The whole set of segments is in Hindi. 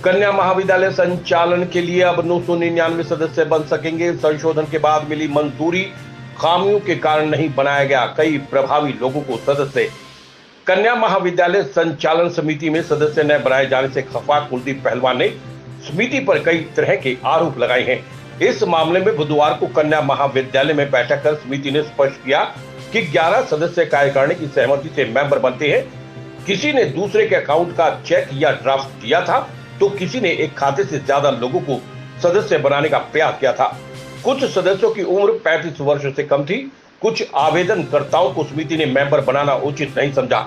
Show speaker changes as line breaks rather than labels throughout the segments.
कन्या महाविद्यालय संचालन के लिए अब 999 सदस्य बन सकेंगे। संशोधन के बाद मिली मंजूरी, खामियों के कारण नहीं बनाया गया कई प्रभावी लोगों को सदस्य। कन्या महाविद्यालय संचालन समिति में सदस्य न बनाए जाने से खफा कुलदीप पहलवान ने समिति पर कई तरह के आरोप लगाए हैं। इस मामले में बुधवार को कन्या महाविद्यालय में बैठक कर समिति ने स्पष्ट किया कि 11 सदस्य कार्यकारिणी की सहमति से मेंबर बनते हैं। किसी ने दूसरे के अकाउंट का चेक या ड्राफ्ट दिया था तो किसी ने एक खाते से ज्यादा लोगों को सदस्य बनाने का प्रयास किया था। कुछ सदस्यों की उम्र 35 वर्ष से कम थी। कुछ आवेदनकर्ताओं को समिति ने मेंबर बनाना उचित नहीं समझा।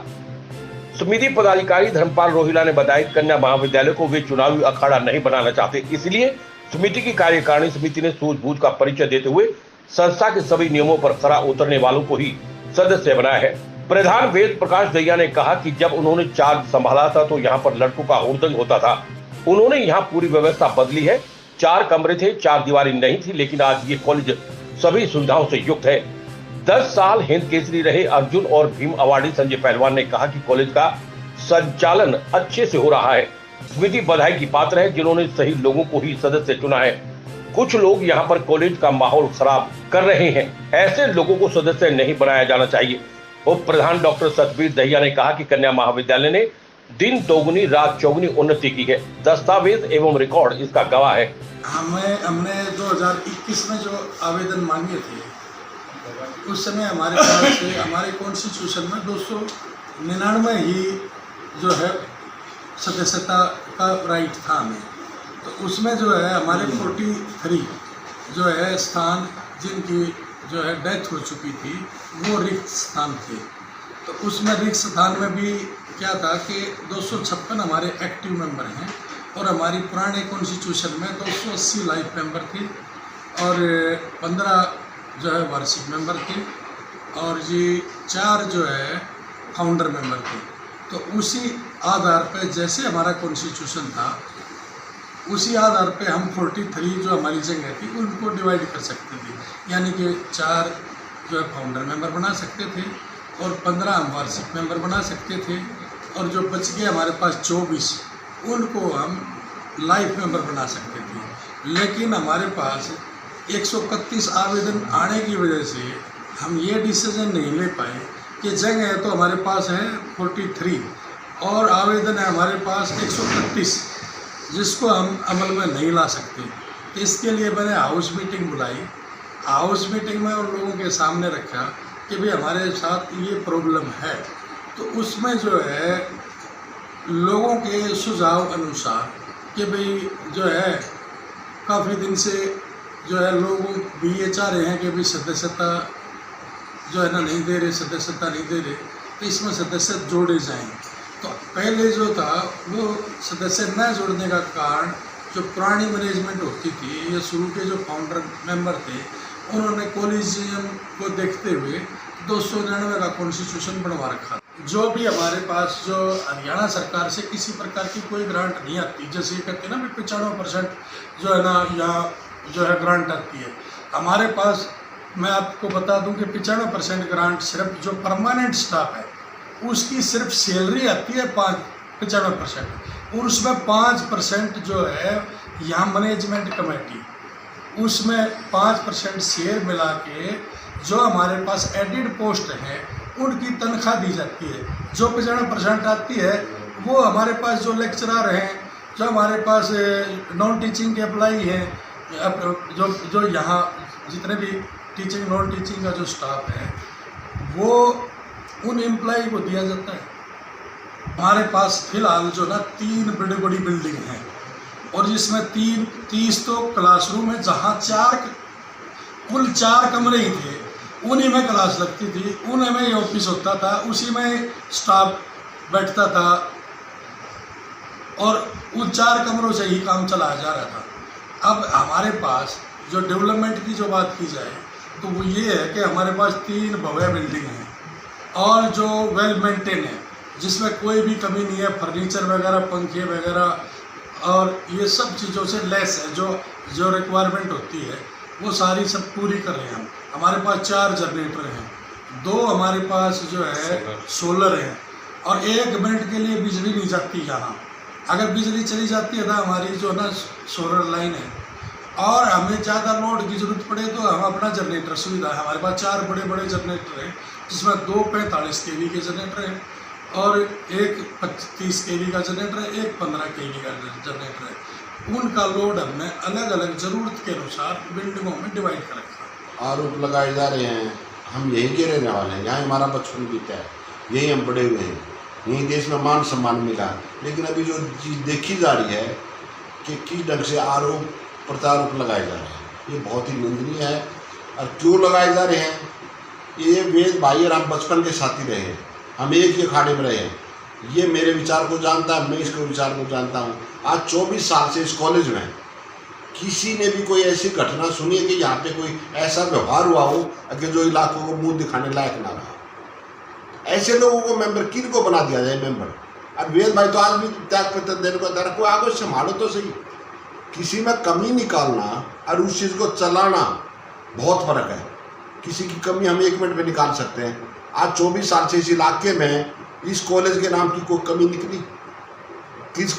समिति पदाधिकारी धर्मपाल रोहिला ने बताया कि कन्या महाविद्यालय को वे चुनावी अखाड़ा नहीं बनाना चाहते, इसलिए समिति की कार्यकारिणी समिति ने सूझबूझ का परिचय देते हुए संस्था के सभी नियमों पर खरा उतरने वालों को ही सदस्य बनाया है। प्रधान वेद प्रकाश दहिया ने कहा कि जब उन्होंने चार्ज संभाला था तो यहाँ पर लड़कों का हुड़दंग होता था। उन्होंने यहाँ पूरी व्यवस्था बदली है। 4 कमरे थे, 4 दीवारें नहीं थी, लेकिन आज ये कॉलेज सभी सुविधाओं से युक्त है। 10 साल हिंद केसरी रहे अर्जुन और भीम अवार्डी संजय पहलवान ने कहा कि कॉलेज का संचालन अच्छे से हो रहा है। समिति बधाई की पात्र है जिन्होंने सही लोगों को ही सदस्य चुना है। कुछ लोग यहाँ पर कॉलेज का माहौल खराब कर रहे हैं, ऐसे लोगों को सदस्य नहीं बनाया जाना चाहिए। उप प्रधान डॉक्टर सतबीर दहिया ने कहा कि कन्या महाविद्यालय ने दिन दोगुनी रात चौगुनी उन्नति की है। दस्तावेज एवं रिकॉर्ड इसका गवाह है।
हमने 2021 में जो आवेदन मांगे थे उस समय हमारे पास हमारे कॉन्स्टिट्यूशन में 299 ही जो है सदस्यता का राइट था हमें। तो उसमें जो है हमारे 43 जो है स्थान जिनकी जो है डेथ हो चुकी थी वो रिक्त स्थान थे। तो उसमें रिक्त स्थान में भी क्या था कि 256 हमारे एक्टिव मेंबर हैं और हमारी पुराने कॉन्स्टिट्यूशन में 280 लाइफ मेंबर थे और 15 जो है वार्षिक मेंबर थे और ये 4 जो है फाउंडर मेंबर थे। तो उसी आधार पर जैसे हमारा कॉन्स्टिट्यूशन था उसी आधार पे हम 43 जो हमारी जगह थी उनको डिवाइड कर सकते थे, यानी कि 4 जो है फाउंडर मेंबर बना सकते थे और 15 हम वार्षिक मेंबर बना सकते थे और जो बच गए हमारे पास 24 उनको हम लाइफ मेंबर बना सकते थे। लेकिन हमारे पास 131 आवेदन आने की वजह से हम ये डिसीजन नहीं ले पाए कि जगह तो हमारे पास है 43 और आवेदन है हमारे पास 131 जिसको हम अमल में नहीं ला सकते। तो इसके लिए मैंने हाउस मीटिंग बुलाई। हाउस मीटिंग में उन लोगों के सामने रखा कि भाई हमारे साथ ये प्रॉब्लम है। तो उसमें जो है लोगों के सुझाव अनुसार कि भाई जो है काफ़ी दिन से जो है लोग भी ये चाह रहे हैं कि भाई सदस्यता जो है ना नहीं दे रहे, सदस्यता नहीं दे रहे, तो इसमें सदस्य जोड़े जाएँ। तो पहले जो था वो सदस्य न जोड़ने का कारण जो पुरानी मैनेजमेंट होती थी या शुरू के जो फाउंडर मेंबर थे उन्होंने कॉलेजियम को देखते हुए 299 का कॉन्स्टिट्यूशन बनवा रखा। जो भी हमारे पास जो हरियाणा सरकार से किसी प्रकार की कोई ग्रांट नहीं आती, जैसे ये कहते हैं ना 95% जो है ना यहाँ जो है ग्रांट आती है, हमारे पास मैं आपको बता दूं कि 95% ग्रांट सिर्फ जो परमानेंट स्टाफ है उसकी सिर्फ सैलरी आती है 95% और उसमें 5% जो है यहाँ मैनेजमेंट कमेटी उसमें 5% शेयर मिला के जो हमारे पास एडिड पोस्ट है उनकी तनख्वाह दी जाती है। जो 95% आती है वो हमारे पास जो लेक्चरर हैं, जो हमारे पास नॉन टीचिंग के अप्लाई हैं, जो यहाँ जितने भी टीचिंग नॉन टीचिंग का जो स्टाफ है वो उन एम्प्लॉय को दिया जाता है। हमारे पास फिलहाल जो ना 3 बड़ी बड़ी बिल्डिंग हैं और जिसमें 30 तो क्लासरूम है, जहाँ कुल 4 कमरे ही थे, उन्हीं में क्लास लगती थी, उन्हीं में ही ऑफिस होता था, उसी में स्टाफ बैठता था और उन 4 कमरों से ही काम चलाया जा रहा था। अब हमारे पास जो डेवलपमेंट की जो बात की जाए तो वो ये है कि हमारे पास 3 भव्य बिल्डिंग हैं और जो वेल मेंटेन है, जिसमें कोई भी कमी नहीं है, फर्नीचर वगैरह, पंखे वगैरह और ये सब चीज़ों से लेस है। जो रिक्वायरमेंट होती है वो सारी सब पूरी कर रहे हैं हम। हमारे पास 4 जनरेटर हैं, 2 हमारे पास जो है सोलर हैं और 1 मिनट के लिए बिजली नहीं जाती यहाँ। अगर बिजली चली जाती है ना हमारी जो ना सोलर लाइन है और हमें ज़्यादा लोड की ज़रूरत पड़े तो हम अपना जनरेटर सुविधा है, हमारे पास 4 बड़े बड़े जनरेटर हैं जिसमें 2 45 kV के जनरेटर हैं और एक 30 kV का जनरेटर है, एक 15 kV का जनरेटर है। उनका लोड हमने अलग अलग ज़रूरत के अनुसार बिल्डिंगों में डिवाइड कर रखा है।
आरोप लगाए जा रहे हैं, हम यहीं के रहने वाले हैं, यहाँ हमारा बचपन बीता है, यहीं हम बड़े हुए हैं, यहीं देश में मान सम्मान मिला। लेकिन अभी जो चीज़ देखी जा रही है कि किस ढंग से आरोप प्रत्यारोप लगाए जा रहे हैं, ये बहुत ही निंदनीय है। और क्यों लगाए जा रहे हैं? ये वेद भाई और हम बचपन के साथी रहे हैं, हम एक ही अखाड़े में रहे हैं, ये मेरे विचार को जानता है, मैं इसके विचार को जानता हूँ। आज 24 साल से इस कॉलेज में किसी ने भी कोई ऐसी घटना सुनी है कि यहाँ पे कोई ऐसा व्यवहार हुआ हो कि जो इलाकों को मुंह दिखाने लायक ना रहा? ऐसे लोगों को मेंबर किन को बना दिया जाए मेंबर? अब वेद भाई तो आज भी त्याग पत्र देने को तैयार, कोई आगे संभालो तो सही। किसी में कमी निकालना और उस चीज़ को चलाना बहुत फर्क है। किसी की कमी हम 1 मिनट में निकाल सकते हैं। आज 24 साल से इस इलाके में इस कॉलेज के नाम की कोई कमी निकली?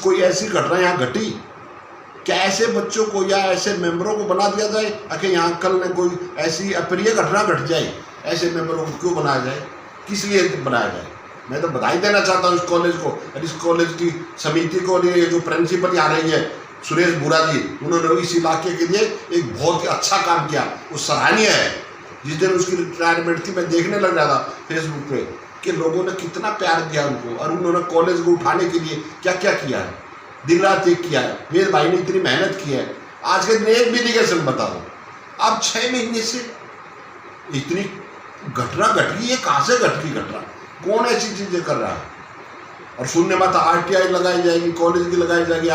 कोई ऐसी घटना यहाँ घटी? क्या ऐसे बच्चों को या ऐसे मेंबरों को बना दिया जाए कि यहाँ कल में कोई ऐसी अप्रिय घटना घट जाए, ऐसे मेंबरों को क्यों बनाया जाए? किस लिए बनाया जाए? मैं तो बधाई देना चाहता हूँ इस कॉलेज को और इस कॉलेज की समिति को। ये जो प्रिंसिपल यहाँ रही है सुरेश बुरा जी, उन्होंने इस इलाके के लिए एक बहुत ही अच्छा काम किया, वो सराहनीय है। जिस दिन उसकी रिटायरमेंट थी मैं देखने लग रहा था फेसबुक पे कि लोगों ने कितना प्यार दिया उनको और उन्होंने कॉलेज को उठाने के लिए क्या क्या किया है, दिन रात एक किया है। मेरे भाई ने इतनी मेहनत की है। आज के दिन एक भी निगेशन बता दो, अब 6 महीने से इतनी घटना घट गई है, कहाँ से घट गई घटना? कौन ऐसी चीज़ें कर रहा है? और सुनने में था RTI लगाई जाएगी, कॉलेज की लगाई जाएगी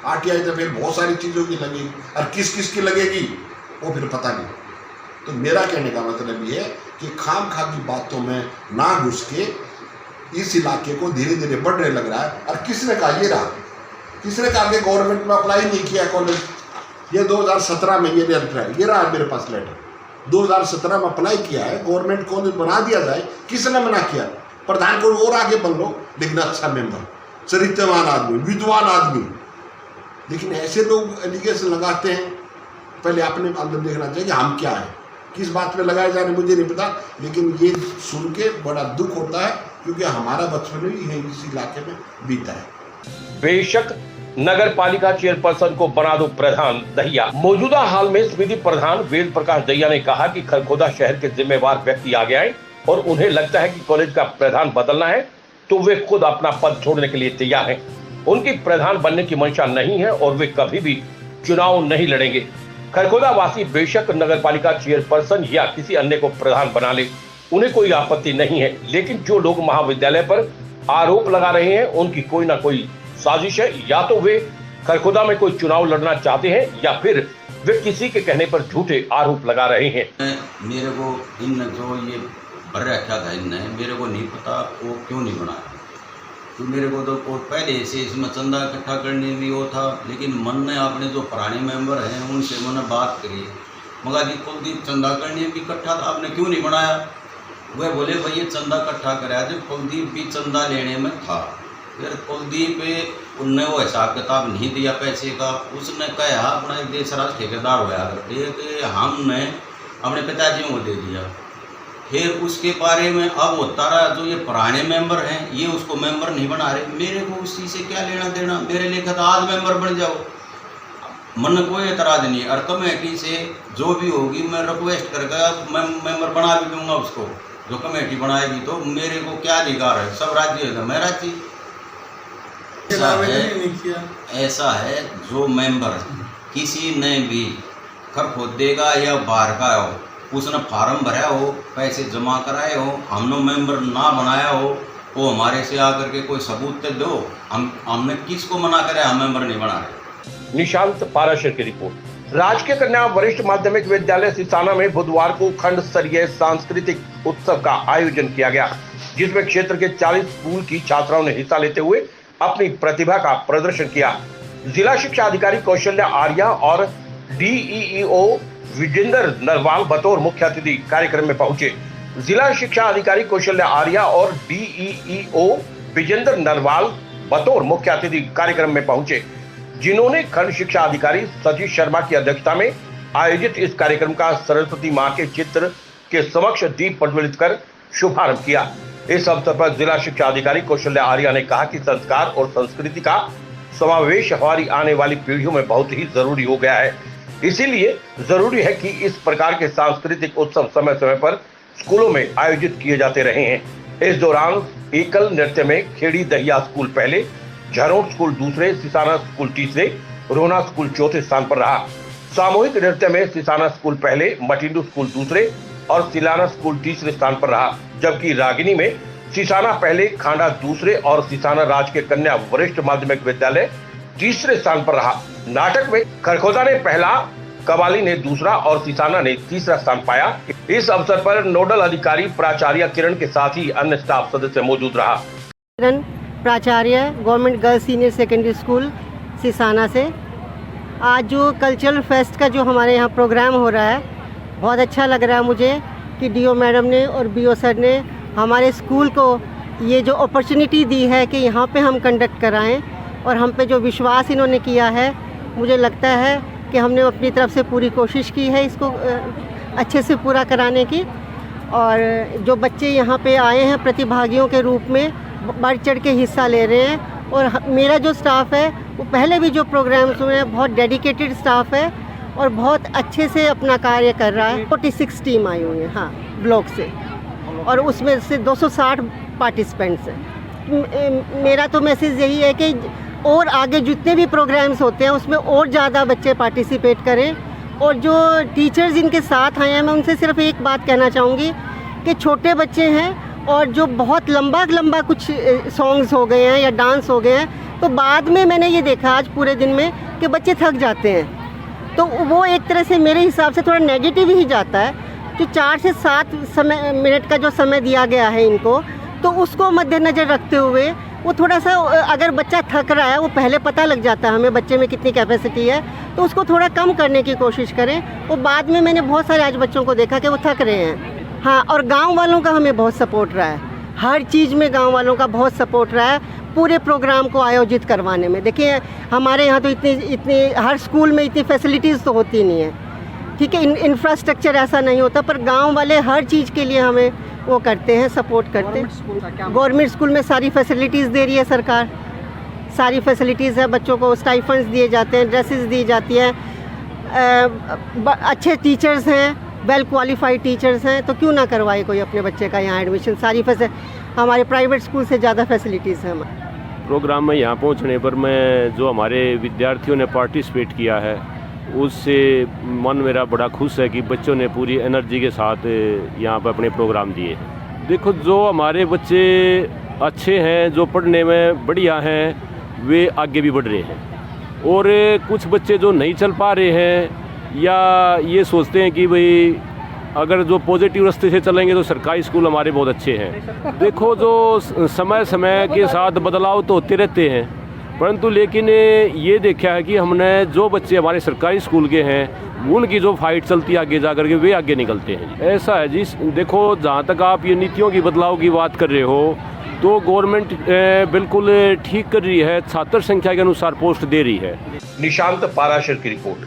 RTI तो फिर बहुत सारी चीज़ों की लगेगी और किस किस की लगेगी वो फिर पता नहीं। तो मेरा कहने का मतलब ये है कि खामखा की बातों में ना घुस के इस इलाके को धीरे धीरे बढ़ने लग रहा है। और किसने कहा? ये रहा, किसने कहा कि गवर्नमेंट में अप्लाई नहीं किया कॉलेज? ये 2017 में ये लेटर है, ये रहा मेरे पास लेटर। 2017 में अप्लाई किया है, गवर्नमेंट कॉलेज बना दिया जाए, किसने मना किया? प्रधान को और आगे बन लो, लेकिन अच्छा मेंबर, चरित्रवान आदमी, विद्वान आदमी। लेकिन ऐसे लोग एलिगेशन लगाते हैं, पहले अपने अंदर देखना चाहिए कि हम क्या हैं, किस बात पे लगाए जा रहे मुझे नहीं पता। लेकिन ये सुन के बड़ा दुख होता है क्योंकि हमारा बचपन भी यहीं इस इलाके में बीता है।
बेशक नगर पालिका चेयरपर्सन को बना दो प्रधान दहिया। मौजूदा हाल में समिति प्रधान वेद प्रकाश दहिया ने कहा कि खरखोदा शहर के जिम्मेवार व्यक्ति आगे आए और उन्हें लगता है कि कॉलेज का प्रधान बदलना है तो वे खुद अपना पद छोड़ने के लिए तैयार हैं। उनकी प्रधान बनने की मंशा नहीं है और वे कभी भी चुनाव नहीं लड़ेंगे। खरखोदा वासी बेशक नगर पालिका चेयरपर्सन या किसी अन्य को प्रधान बना ले, उन्हें कोई आपत्ति नहीं है। लेकिन जो लोग महाविद्यालय पर आरोप लगा रहे हैं उनकी कोई ना कोई साजिश है। या तो वे खरखोदा में कोई चुनाव लड़ना चाहते हैं या फिर वे किसी के कहने पर झूठे आरोप लगा रहे हैं।
मेरे को इन जो ये भर रखा था इनने, मेरे को नहीं पता वो क्यों नहीं बनाया। तो मेरे को तो पहले से इसमें चंदा इकट्ठा करने में वो था, लेकिन मन ने अपने जो पुराने मेंबर हैं उनसे मैंने बात करी, मगर जी कुलदीप चंदा करने भी इकट्ठा था, आपने क्यों नहीं बनाया? वह बोले भाई ये चंदा इकट्ठा कराया, जब कुलदीप भी चंदा लेने में था। फिर कुलदीप उनने वो हिसाब किताब नहीं दिया पैसे का। उसने कहा अपना एक देशराज ठेकेदार होया करते कि हमने अपने पिताजी को दे दिया। फिर उसके बारे में अब होता रहा, जो ये पुराने मेंबर हैं ये उसको मेंबर नहीं बना रहे। मेरे को उस चीज़ से क्या लेना देना? मेरे लिए कहता आज मेंबर बन जाओ, मन कोई एतराज नहीं। और कमेटी से जो भी होगी मैं रिक्वेस्ट करके मैं मेंबर बना भी दूंगा उसको, जो कमेटी बनाएगी। तो मेरे को क्या अधिकार है? सब राज्य है, मैं राज्य। ऐसा है जो मेंबर किसी ने भी खरखोदे का या बाहर का हो, उसने फार्म भरा हो, पैसे जमा कराए हो, हमने मेंबर ना बनाया हो, वो हमारे से आकर के कोई सबूत तो दो। हमने किसको मना करे हम मेंबर नहीं बना रहे।
निशांत पाराशर की रिपोर्ट। राजकीय कन्या वरिष्ठ माध्यमिक विद्यालय सिसाना में बुधवार को खंड स्तरीय सांस्कृतिक उत्सव का आयोजन किया गया, जिसमें क्षेत्र के 40 स्कूल की छात्राओं ने हिस्सा लेते हुए अपनी प्रतिभा का प्रदर्शन किया। जिला शिक्षा अधिकारी कौशल्या आर्या और DEEO विजेंद्र नरवाल बतौर मुख्य अतिथि कार्यक्रम में पहुंचे। जिला शिक्षा अधिकारी कौशल्या आर्या और DEEO विजेंद्र नरवाल बतौर मुख्य अतिथि कार्यक्रम में पहुंचे, जिन्होंने खंड शिक्षा अधिकारी सतीश शर्मा की अध्यक्षता में आयोजित इस कार्यक्रम का सरस्वती मां के चित्र के समक्ष दीप प्रज्वलित कर शुभारंभ किया। इस अवसर पर जिला शिक्षा अधिकारी कौशल्या आर्या ने कहा कि संस्कार और संस्कृति का समावेश हमारी आने वाली पीढ़ियों में बहुत ही जरूरी हो गया है। इसीलिए जरूरी है कि इस प्रकार के सांस्कृतिक उत्सव समय समय पर स्कूलों में आयोजित किए जाते रहे हैं। इस दौरान एकल नृत्य में खेड़ी दहिया स्कूल पहले, झरोट स्कूल दूसरे, सिसाना स्कूल तीसरे, रोहना स्कूल चौथे स्थान पर रहा। सामूहिक नृत्य में सिसाना स्कूल पहले, मटिंडू स्कूल दूसरे और सिलाना स्कूल तीसरे स्थान पर रहा, जबकि रागिनी में सिसाना पहले, खांडा दूसरे और सिसाना राजकीय कन्या वरिष्ठ माध्यमिक विद्यालय तीसरे स्थान पर रहा। नाटक में खरखोदा ने पहला, कवाली ने दूसरा और सिसाना ने तीसरा स्थान पाया। इस अवसर पर नोडल अधिकारी प्राचार्य किरण के साथ ही अन्य स्टाफ सदस्य मौजूद रहा।
किरण प्राचार्य, government girls senior secondary school Sisana से। आज जो कल्चरल फेस्ट का जो हमारे यहाँ प्रोग्राम हो रहा है, बहुत अच्छा लग रहा है मुझे कि डीओ मैडम ने और बीओ सर ने हमारे स्कूल को ये जो अपॉर्चुनिटी दी है कि यहाँ पे हम कंडक्ट कराएं, और हम पे जो विश्वास इन्होंने किया है, मुझे लगता है कि हमने अपनी तरफ से पूरी कोशिश की है इसको अच्छे से पूरा कराने की। और जो बच्चे यहाँ पे आए हैं प्रतिभागियों के रूप में बढ़ चढ़ के हिस्सा ले रहे हैं, और मेरा जो स्टाफ है वो पहले भी जो प्रोग्राम्स हुए हैं बहुत डेडिकेटेड स्टाफ है और बहुत अच्छे से अपना कार्य कर रहा है। 46 टीम आई हुई है, हाँ, ब्लॉक से, और उसमें से 260 पार्टिसिपेंट्स हैं। मेरा तो मैसेज यही है कि और आगे जितने भी प्रोग्राम्स होते हैं उसमें और ज़्यादा बच्चे पार्टिसिपेट करें। और जो टीचर्स इनके साथ आए हैं, मैं उनसे सिर्फ एक बात कहना चाहूँगी कि छोटे बच्चे हैं और जो बहुत लंबा कुछ सॉन्ग्स हो गए हैं या डांस हो गए हैं, तो बाद में मैंने ये देखा आज पूरे दिन में कि बच्चे थक जाते हैं, तो वो एक तरह से मेरे हिसाब से थोड़ा नेगेटिव ही जाता है। जो 4 से 7 मिनट का जो समय दिया गया है इनको, तो उसको मद्देनज़र रखते हुए वो थोड़ा सा, अगर बच्चा थक रहा है वो पहले पता लग जाता है हमें बच्चे में कितनी कैपेसिटी है, तो उसको थोड़ा कम करने की कोशिश करें। वो बाद में मैंने बहुत सारे आज बच्चों को देखा कि वो थक रहे हैं। हाँ, और गांव वालों का हमें बहुत सपोर्ट रहा है, हर चीज़ में गांव वालों का बहुत सपोर्ट रहा है पूरे प्रोग्राम को आयोजित करवाने में। देखिए हमारे यहाँ तो इतनी हर स्कूल में इतनी फैसिलिटीज़ तो होती नहीं है, ठीक है, इंफ्रास्ट्रक्चर ऐसा नहीं होता, पर गांव वाले हर चीज़ के लिए हमें वो करते हैं, सपोर्ट करते हैं। गवर्नमेंट स्कूल में सारी फैसिलिटीज़ दे रही है सरकार, सारी फैसिलिटीज़ है, बच्चों को स्टाइफंड्स दिए जाते हैं, ड्रेसेस दी जाती है, अच्छे टीचर्स हैं, वेल क्वालिफाइड टीचर्स हैं, तो क्यों ना करवाए कोई अपने बच्चे का यहाँ एडमिशन। सारी हमारे प्राइवेट स्कूल से ज़्यादा फैसिलिटीज़ हैं हमारे
प्रोग्राम में। यहाँ पहुँचने पर मैं जो हमारे विद्यार्थियों ने पार्टिसिपेट किया है उससे मन मेरा बड़ा खुश है कि बच्चों ने पूरी एनर्जी के साथ यहाँ पर अपने प्रोग्राम दिए। देखो, जो हमारे बच्चे अच्छे हैं, जो पढ़ने में बढ़िया हैं, वे आगे भी बढ़ रहे हैं, और कुछ बच्चे जो नहीं चल पा रहे हैं या ये सोचते हैं कि भाई अगर जो पॉजिटिव रास्ते से चलेंगे तो सरकारी स्कूल हमारे बहुत अच्छे हैं। देखो, जो समय समय के साथ बदलाव तो होते रहते हैं, परंतु लेकिन ये देखा है कि हमने जो बच्चे हमारे सरकारी स्कूल के हैं उनकी जो फाइट चलती है आगे जा कर के, वे आगे निकलते हैं। ऐसा है जी। देखो, जहाँ तक आप ये नीतियों की बदलाव की बात कर रहे हो, तो गवर्नमेंट बिल्कुल ठीक कर रही है, छात्र संख्या के अनुसार पोस्ट दे रही है।
निशांत पाराशर की रिपोर्ट।